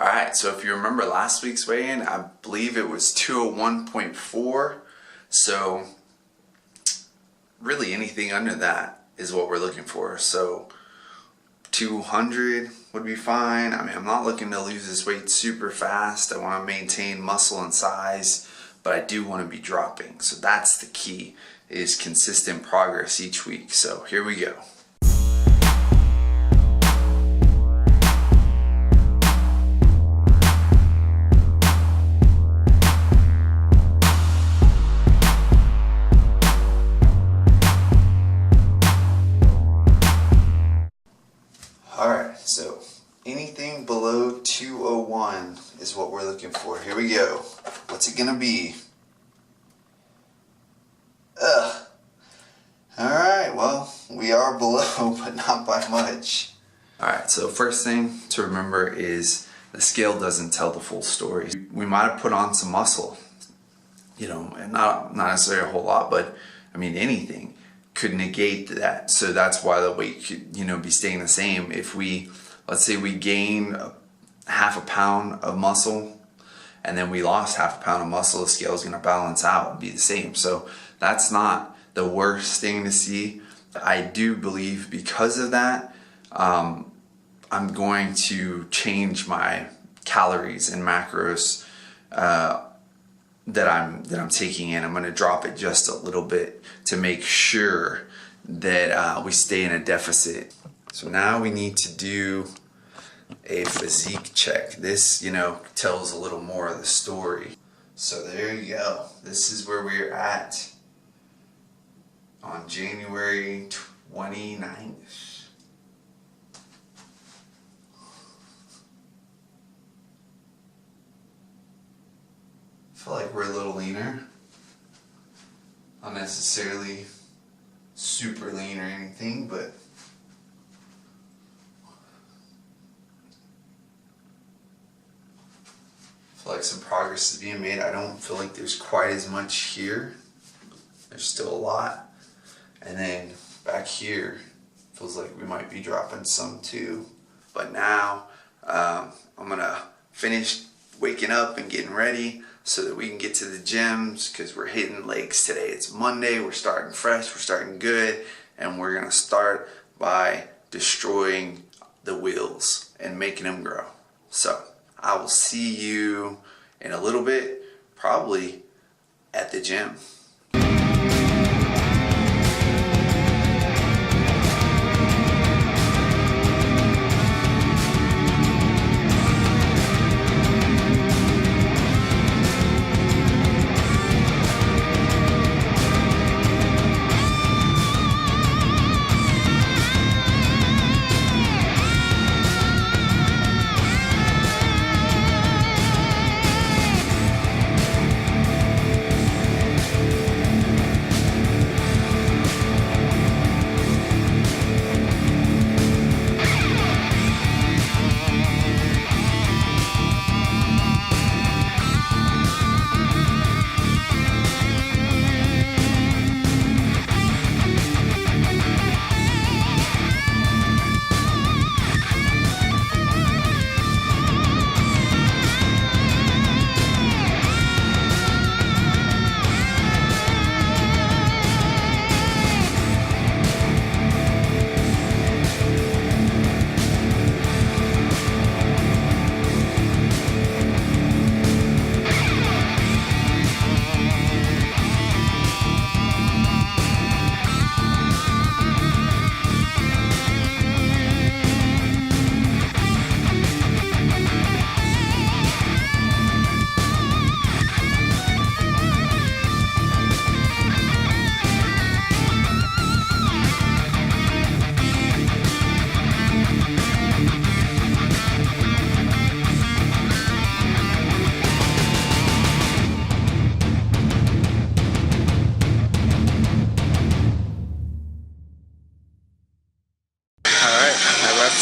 Alright, so if you remember last week's weigh-in, I believe it was 201.4. So really anything under that is what we're looking for. So 200 would be fine. I mean, I'm not looking to lose this weight super fast. I want to maintain muscle and size, but I do want to be dropping. So that's the key, is consistent progress each week. So here we go. Alright, so anything below 201 is what we're looking for. Here we go. What's it gonna be? Alright, well, we are below, but not by much. Alright, so first thing to remember is the scale doesn't tell the full story. We might have put on some muscle, you know, and not necessarily a whole lot, but I mean anything could negate that. So that's why the weight could, you know, be staying the same. If we, let's say we gain half a pound of muscle and then we lost half a pound of muscle, the scale is going to balance out and be the same. So that's not the worst thing to see. I do believe because of that, I'm going to change my calories and macros that I'm taking in. I'm going to drop it just a little bit to make sure that we stay in a deficit. So now we need to do a physique check. This, you know, tells a little more of the story. So there you go. This is where we're at on January 29th. I feel like we're a little leaner. Not necessarily super lean or anything, but I feel like some progress is being made. I don't feel like there's quite as much here. There's still a lot. And then back here, feels like we might be dropping some too. But now, I'm gonna finish waking up and getting ready so that we can get to the gyms, because we're hitting legs today. It's Monday, we're starting fresh, we're starting good, and we're gonna start by destroying the wheels and making them grow. So I will see you in a little bit, probably at the gym.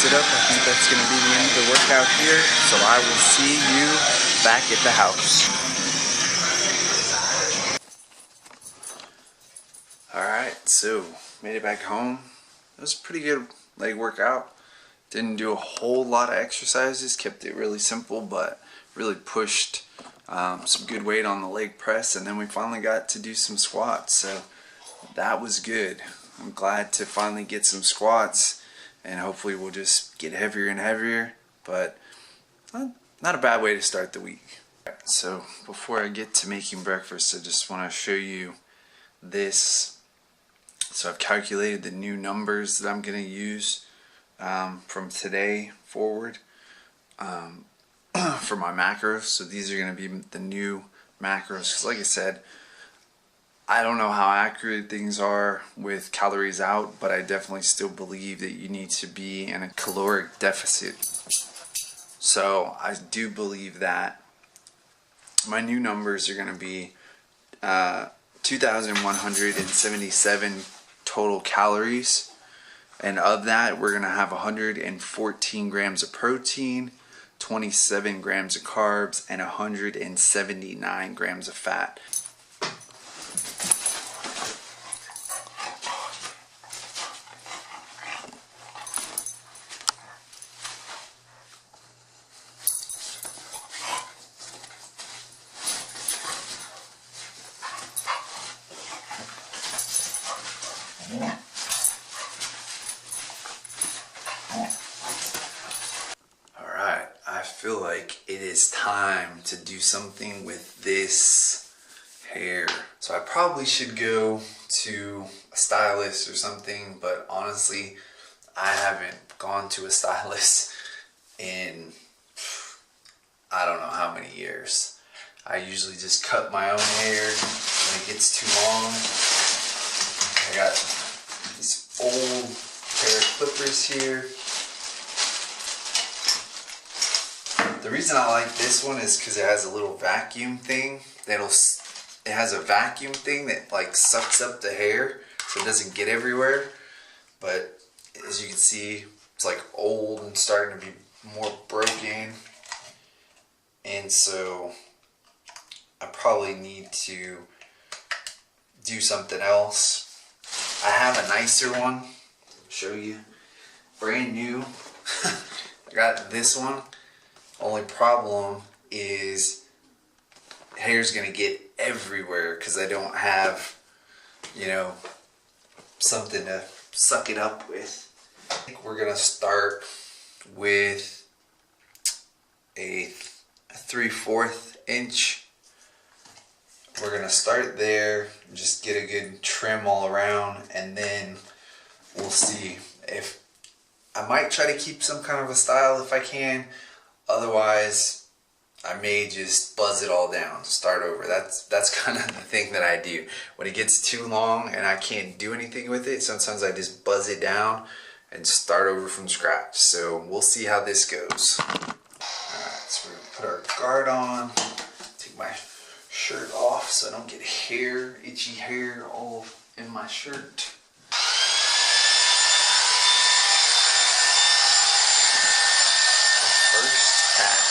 It up. I think that's going to be the end of the workout here, so I will see you back at the house. Alright, so made it back home. It was a pretty good leg workout. Didn't do a whole lot of exercises, kept it really simple, but really pushed some good weight on the leg press, and then we finally got to do some squats, so that was good. I'm glad to finally get some squats, and hopefully we'll just get heavier and heavier, but not a bad way to start the week. So before I get to making breakfast, I just want to show you this. So I've calculated the new numbers that I'm going to use from today forward for my macros. So these are going to be the new macros, because like I said, I don't know how accurate things are with calories out, but I definitely still believe that you need to be in a caloric deficit. So I do believe that my new numbers are going to be 2,177 total calories, and of that we're going to have 114 grams of protein, 27 grams of carbs, and 179 grams of fat. Alright, I feel like it is time to do something with this hair. So I probably should go to a stylist or something, but honestly, I haven't gone to a stylist in I don't know how many years. I usually just cut my own hair when it gets too long. I got this old pair of clippers here. The reason I like this one is because it has a little vacuum thing it has a vacuum thing that like sucks up the hair so it doesn't get everywhere. But as you can see, it's like old and starting to be more broken, and so I probably need to do something else. I have a nicer one. I'll show you. Brand new. I got this one. Only problem is hair's gonna get everywhere because I don't have, you know, something to suck it up with. I think we're gonna start with a 3/4 inch. We're gonna start there, just get a good trim all around, and then we'll see if I might try to keep some kind of a style if I can. Otherwise, I may just buzz it all down, start over. That's kind of the thing that I do. When it gets too long and I can't do anything with it, sometimes I just buzz it down and start over from scratch. So we'll see how this goes. Alright, so we're gonna put our guard on, take my shirt off so I don't get hair, itchy hair all in my shirt. First pass.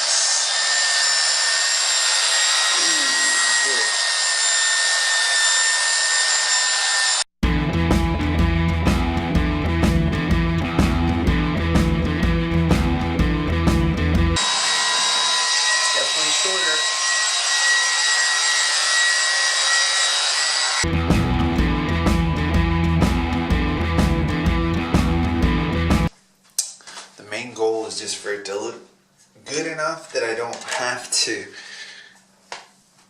Just for it to look good enough that I don't have to,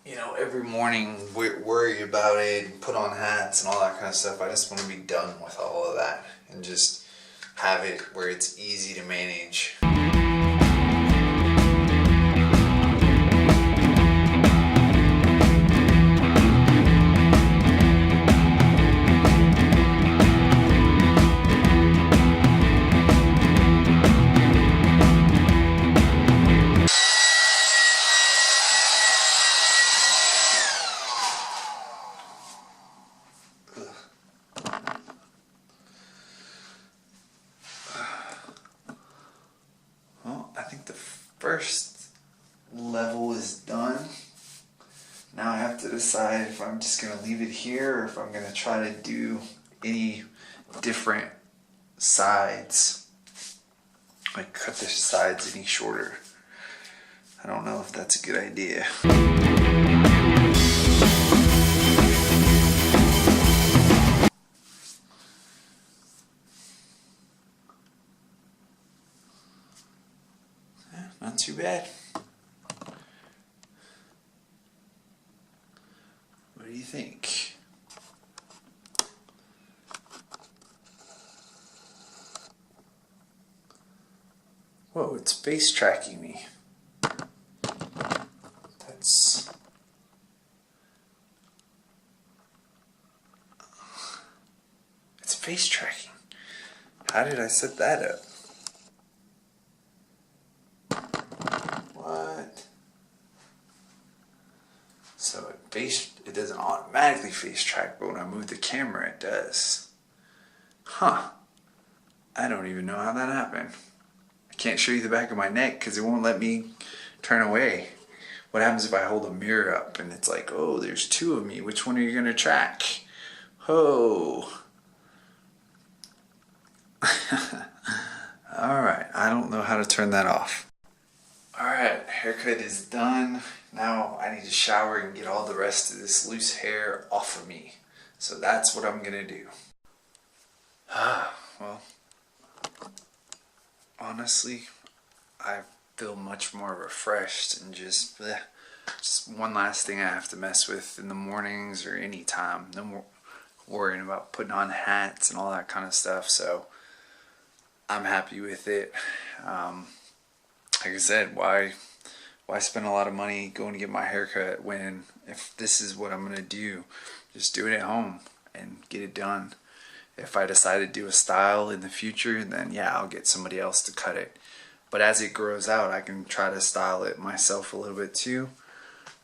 you know, every morning worry about it, put on hats and all that kind of stuff. I just want to be done with all of that and just have it where it's easy to manage. First level is done. Now I have to decide if I'm just going to leave it here or if I'm going to try to do any different sides. like cut the sides any shorter. I don't know if that's a good idea. Not too bad. What do you think? Whoa, it's face tracking me. That's... It's face tracking. How did I set that up? What? So it doesn't automatically face track, but when I move the camera it does. Huh. I don't even know how that happened. I can't show you the back of my neck because it won't let me turn away. What happens if I hold a mirror up and it's like, oh, there's two of me. Which one are you going to track? Oh. Alright, I don't know how to turn that off. Alright, haircut is done. Now I need to shower and get all the rest of this loose hair off of me. So that's what I'm going to do. Well, honestly, I feel much more refreshed and just one last thing I have to mess with in the mornings or any time. No more worrying about putting on hats and all that kind of stuff. So I'm happy with it. Like I said, why spend a lot of money going to get my hair cut when if this is what I'm going to do, just do it at home and get it done. If I decide to do a style in the future, then yeah, I'll get somebody else to cut it. But as it grows out, I can try to style it myself a little bit too.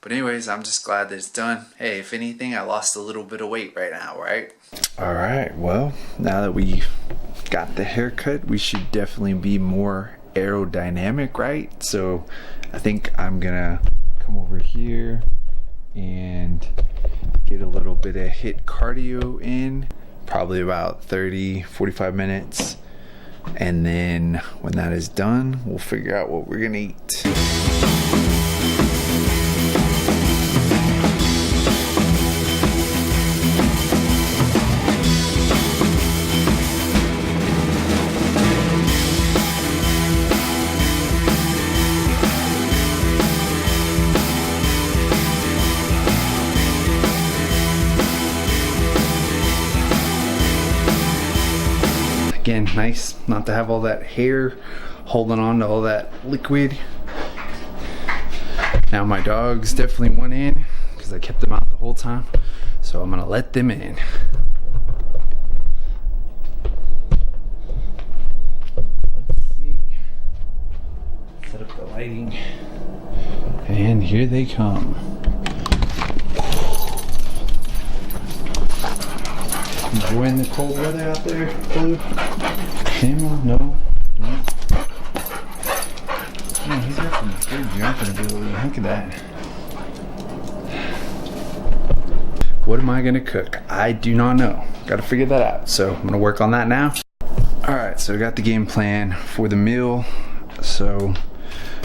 But anyways, I'm just glad that it's done. Hey, if anything, I lost a little bit of weight right now, right? Alright, well, now that we got the haircut, we should definitely be more aerodynamic, right? So I think I'm gonna come over here and get a little bit of HIIT cardio in, probably about 30-45 minutes, and then when that is done, we'll figure out what we're gonna eat. Again, nice not to have all that hair holding on to all that liquid. Now my dogs definitely went in because I kept them out the whole time, so I'm gonna let them in. Let's see. Set up the lighting, and here they come. Enjoying the cold weather out there, Blue? Camera? No. Man, he's got some good jumping ability. Look at that. What am I gonna cook? I do not know. Gotta figure that out. So I'm gonna work on that now. Alright, so I got the game plan for the meal. So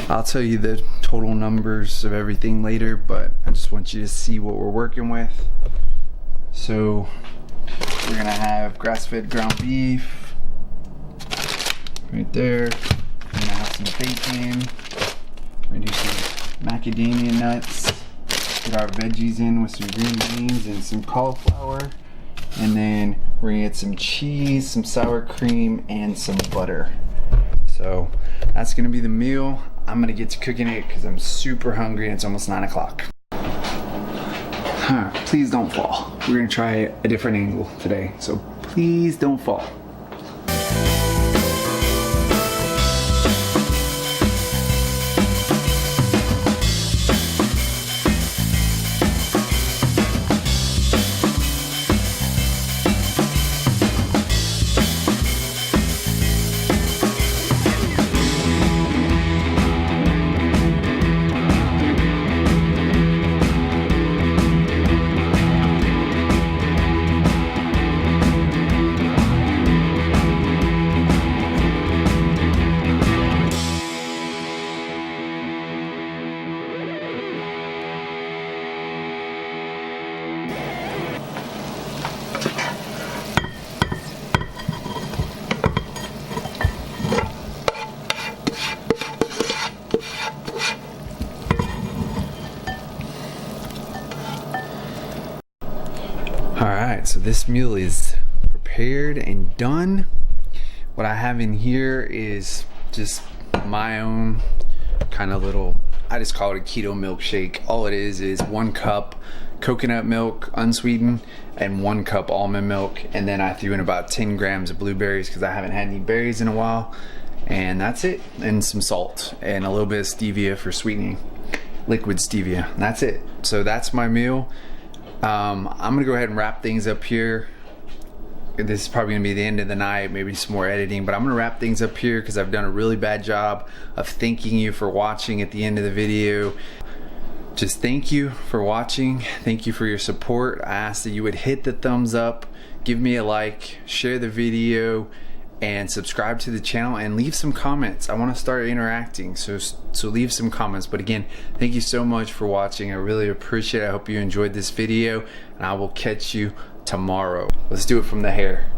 I'll tell you the total numbers of everything later, but I just want you to see what we're working with. So we're gonna have grass-fed ground beef right there. We're gonna have some bacon. We're gonna do some macadamia nuts. Get our veggies in with some green beans and some cauliflower. And then we're gonna get some cheese, some sour cream, and some butter. So that's gonna be the meal. I'm gonna get to cooking it because I'm super hungry and it's almost 9 o'clock. Please don't fall. We're gonna try a different angle today, so please don't fall. Alright, so this meal is prepared and done. What I have in here is just my own kind of little, I just call it a keto milkshake. All it is 1 cup coconut milk unsweetened and 1 cup almond milk, and then I threw in about 10 grams of blueberries because I haven't had any berries in a while, and that's it. And some salt and a little bit of stevia for sweetening, liquid stevia. And that's it. So that's my meal. I'm gonna go ahead and wrap things up here. This is probably gonna be the end of the night, maybe some more editing, but I'm gonna wrap things up here because I've done a really bad job of thanking you for watching at the end of the video. Just thank you for watching. Thank you for your support. I ask that you would hit the thumbs up, give me a like, share the video, and subscribe to the channel and leave some comments. I want to start interacting, so leave some comments. But again, thank you so much for watching. I really appreciate it. I hope you enjoyed this video, and I will catch you tomorrow. Let's do it from the hair.